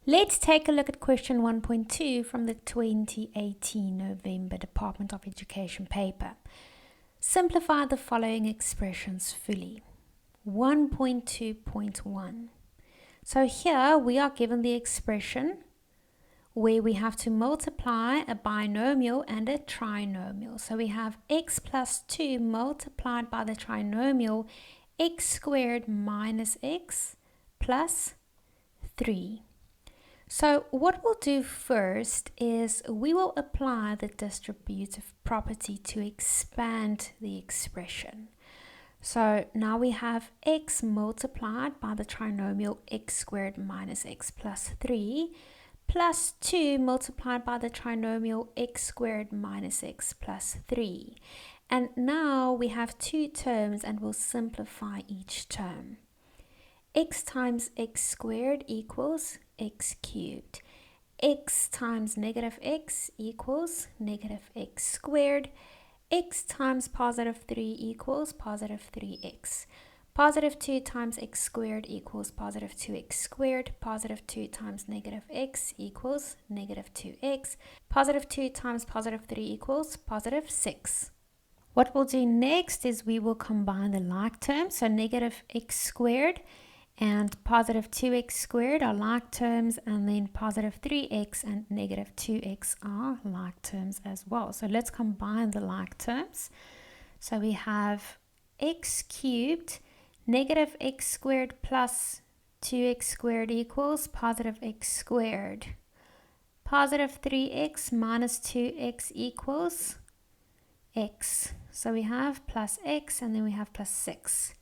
Let's take a look at question 1.2 from the 2018 November Department of Education paper. Simplify the following expressions fully. 1.2.1. So here we are given the expression where we have to multiply a binomial and a trinomial. So we have x plus 2 multiplied by the trinomial x squared minus x plus 3. So what we'll do first is we will apply the distributive property to expand the expression. So now we have x multiplied by the trinomial x squared minus x plus 3 plus 2 multiplied by the trinomial x squared minus x plus 3. And now we have two terms and we'll simplify each term. X times x squared equals x cubed. X times negative x equals negative x squared. X times positive 3 equals positive 3x. Positive 2 times x squared equals positive 2x squared. Positive 2 times negative x equals negative 2x. Positive 2 times positive 3 equals positive 6. What we'll do next is we will combine the like terms. So negative x squared and positive 2x squared are like terms, and then positive 3x and negative 2x are like terms as well. So let's combine the like terms. So we have x cubed, negative x squared plus 2x squared equals positive x squared. Positive 3x minus 2x equals x. So we have plus x and then we have plus 6.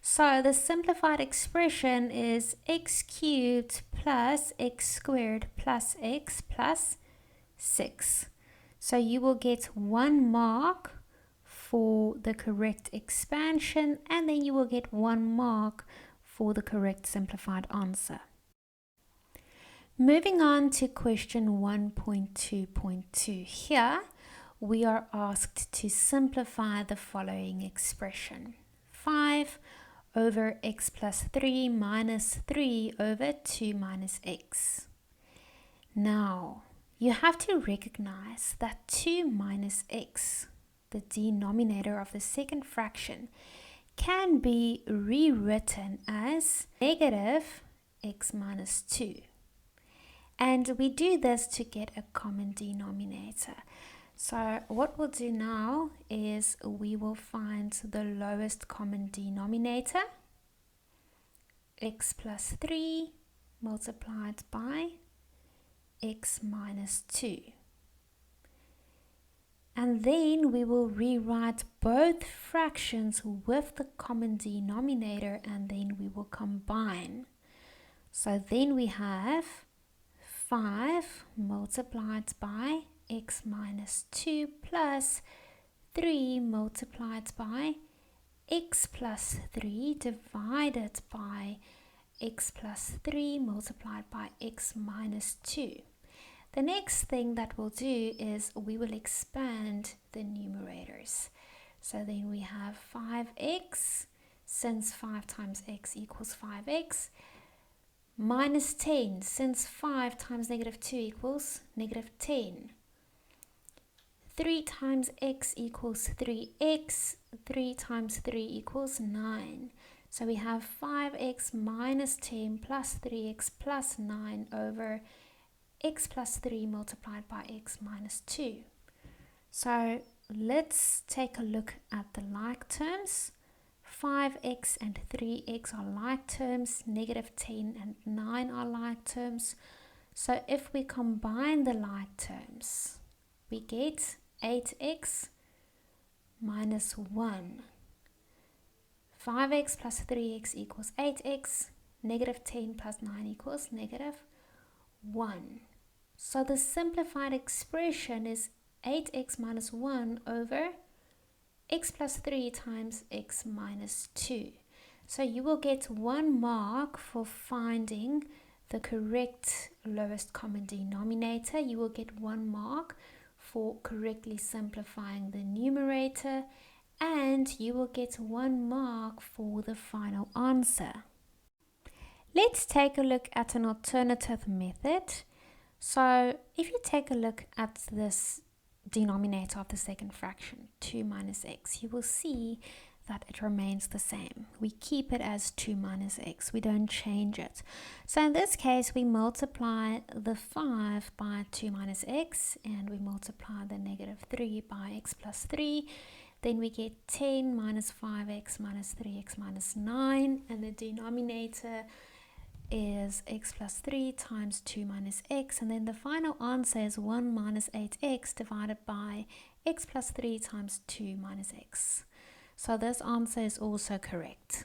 So the simplified expression is x cubed plus x squared plus x plus 6. So you will get 1 mark for the correct expansion, and then you will get 1 mark for the correct simplified answer. Moving on to question 1.2.2. Here we are asked to simplify the following expression. 5 over x plus 3 minus 3 over 2 minus x. Now, you have to recognize that 2 minus x, the denominator of the second fraction, can be rewritten as negative x minus 2. And we do this to get a common denominator. So what we'll do now is we will find the lowest common denominator, x plus 3 multiplied by x minus 2. And then we will rewrite both fractions with the common denominator, and then we will combine. So then we have 5 multiplied by x minus 2 plus 3 multiplied by x plus 3 divided by x plus 3 multiplied by x minus 2. The next thing that we'll do is we will expand the numerators. So then we have 5x, since 5 times x equals 5x, minus 10, since 5 times negative 2 equals negative 10. 3 times x equals 3x, 3 times 3 equals 9. So we have 5x minus 10 plus 3x plus 9 over x plus 3 multiplied by x minus 2. So let's take a look at the like terms. 5x and 3x are like terms, negative 10 and 9 are like terms. So if we combine the like terms, we get 8x minus 1. 5x plus 3x equals 8x. Negative 10 plus 9 equals negative 1. So the simplified expression is 8x minus 1 over x plus 3 times x minus 2. So you will get 1 mark for finding the correct lowest common denominator. You will get 1 mark for correctly simplifying the numerator, and you will get 1 mark for the final answer. Let's take a look at an alternative method. So if you take a look at this denominator of the second fraction, 2 minus x, you will see that it remains the same. We keep it as 2 minus x. We don't change it. So in this case, we multiply the 5 by 2 minus x, and we multiply the negative 3 by x plus 3. Then we get 10 minus 5x minus 3x minus 9, and the denominator is x plus 3 times 2 minus x, and then the final answer is 1 minus 8x divided by x plus 3 times 2 minus x. So this answer is also correct.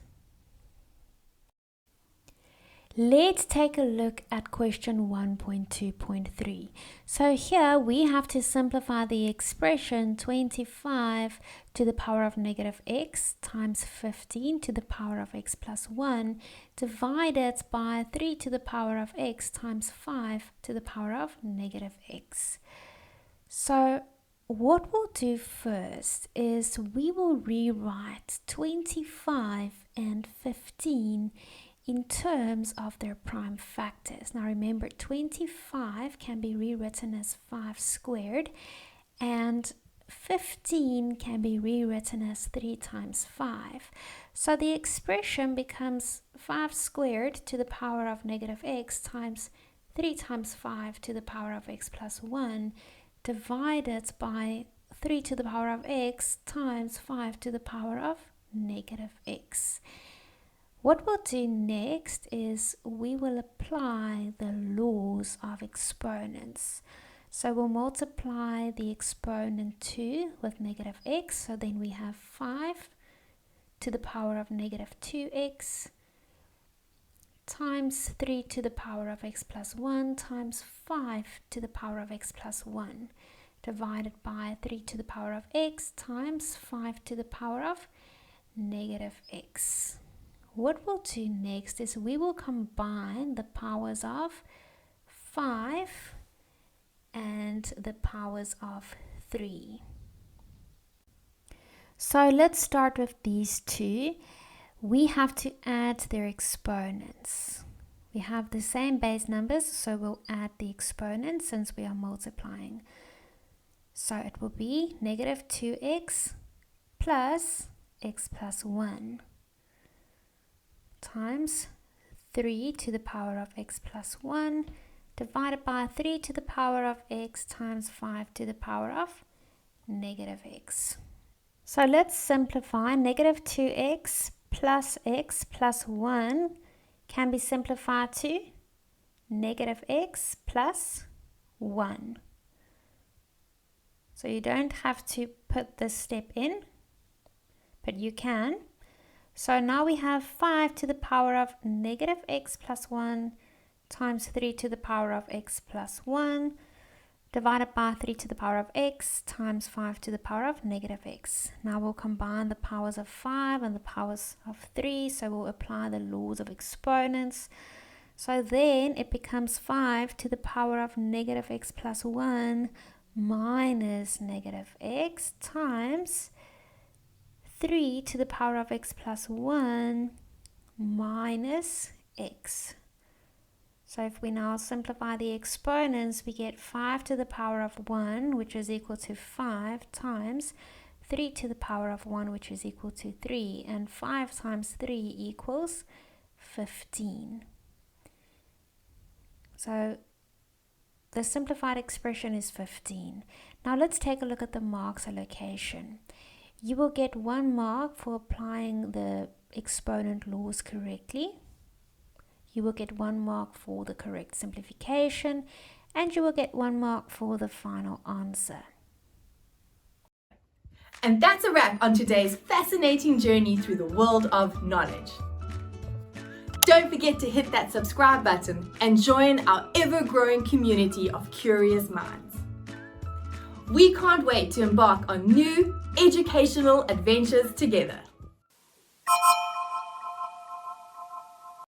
Let's take a look at question 1.2.3. So here we have to simplify the expression 25 to the power of negative x times 15 to the power of x plus 1 divided by 3 to the power of x times 5 to the power of negative x. So what we'll do first is we will rewrite 25 and 15 in terms of their prime factors. Now remember, 25 can be rewritten as 5 squared, and 15 can be rewritten as 3 times 5. So the expression becomes 5 squared to the power of negative x times 3 times 5 to the power of x plus 1 divided by 3 to the power of x times 5 to the power of negative x. What we'll do next is we will apply the laws of exponents. So we'll multiply the exponent 2 with negative x. So then we have 5 to the power of negative 2x times 3 to the power of x plus 1 times 5 to the power of x plus 1 divided by 3 to the power of x times 5 to the power of negative x. What we'll do next is we will combine the powers of 5 and the powers of 3. So let's start with these two. We have to add their exponents. We have the same base numbers, so we'll add the exponents since we are multiplying. So it will be negative 2x plus x plus 1 times 3 to the power of x plus 1 divided by 3 to the power of x times 5 to the power of negative x. So let's simplify. Negative 2x plus x plus 1 can be simplified to negative x plus 1. So you don't have to put this step in, but you can. So now we have 5 to the power of negative x plus 1 times 3 to the power of x plus 1 divided by 3 to the power of x times 5 to the power of negative x. Now we'll combine the powers of 5 and the powers of 3, so we'll apply the laws of exponents. So then it becomes 5 to the power of negative x plus 1 minus negative x times 3 to the power of x plus 1 minus x. So if we now simplify the exponents, we get 5 to the power of 1, which is equal to 5, times 3 to the power of 1, which is equal to 3. And 5 times 3 equals 15. So the simplified expression is 15. Now let's take a look at the marks allocation. You will get 1 mark for applying the exponent laws correctly. You will get 1 mark for the correct simplification, and you will get 1 mark for the final answer. And that's a wrap on today's fascinating journey through the world of knowledge. Don't forget to hit that subscribe button and join our ever-growing community of curious minds. We can't wait to embark on new educational adventures together.